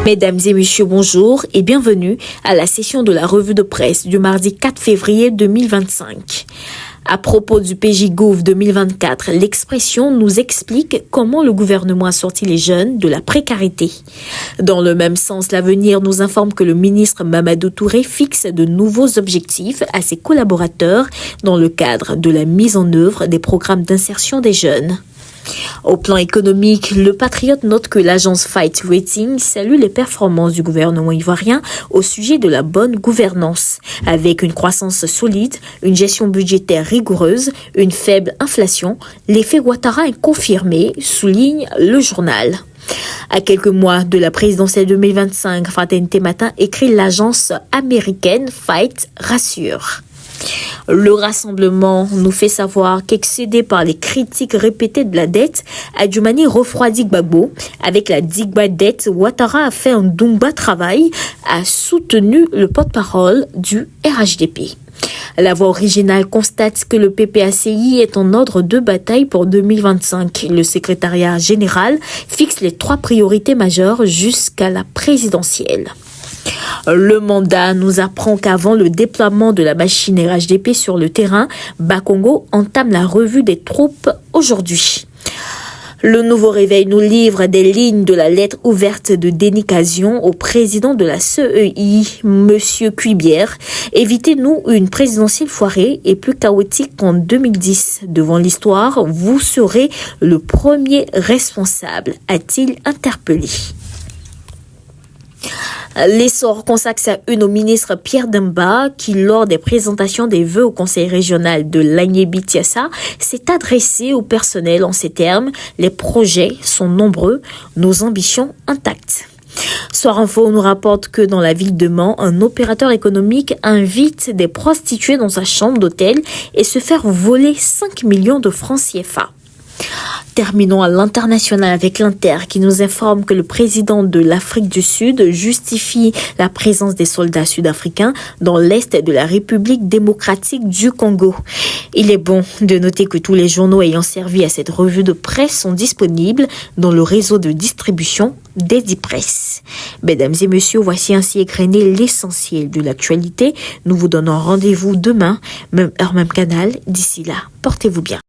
Mesdames et messieurs, bonjour et bienvenue à la session de la revue de presse du mardi 4 février 2025. À propos du PJ-Gouv 2024, l'expression nous explique comment le gouvernement a sorti les jeunes de la précarité. Dans le même sens, l'avenir nous informe que le ministre Mamadou Touré fixe de nouveaux objectifs à ses collaborateurs dans le cadre de la mise en œuvre des programmes d'insertion des jeunes. Au plan économique, le Patriote note que l'agence Fitch Ratings salue les performances du gouvernement ivoirien au sujet de la bonne gouvernance. Avec une croissance solide, une gestion budgétaire rigoureuse, une faible inflation, l'effet Ouattara est confirmé, souligne le journal. À quelques mois de la présidentielle 2025, Fraternité Matin écrit l'agence américaine Fitch rassure. Le rassemblement nous fait savoir qu'excédé par les critiques répétées de la dette, Adjoumani refroidit Gbagbo. Avec la Digba dette, Ouattara a fait un Dumba travail, a soutenu le porte-parole du RHDP. La voix originale constate que le PPACI est en ordre de bataille pour 2025. Le secrétariat général fixe les 3 priorités majeures jusqu'à la présidentielle. Le mandat nous apprend qu'avant le déploiement de la machine RHDP sur le terrain, Bakongo entame la revue des troupes aujourd'hui. Le Nouveau Réveil nous livre des lignes de la lettre ouverte de Denis Cazion au président de la CEI, Monsieur Cuibière. Évitez-nous une présidentielle foirée et plus chaotique qu'en 2010. Devant l'histoire, vous serez le premier responsable, a-t-il interpellé. L'essor consacre sa une au ministre Pierre Demba qui, lors des présentations des vœux au conseil régional de l'Agnébi-Tiassa, s'est adressé au personnel en ces termes. Les projets sont nombreux, nos ambitions intactes. Soir Info nous rapporte que dans la ville de Mans, un opérateur économique invite des prostituées dans sa chambre d'hôtel et se faire voler 5 millions de francs CFA. Terminons à l'international avec l'Inter qui nous informe que le président de l'Afrique du Sud justifie la présence des soldats sud-africains dans l'est de la République démocratique du Congo. Il est bon de noter que tous les journaux ayant servi à cette revue de presse sont disponibles dans le réseau de distribution d'Edipresse. Mesdames et messieurs, voici ainsi égrené l'essentiel de l'actualité. Nous vous donnons rendez-vous demain, même heure, même canal. D'ici là, portez-vous bien.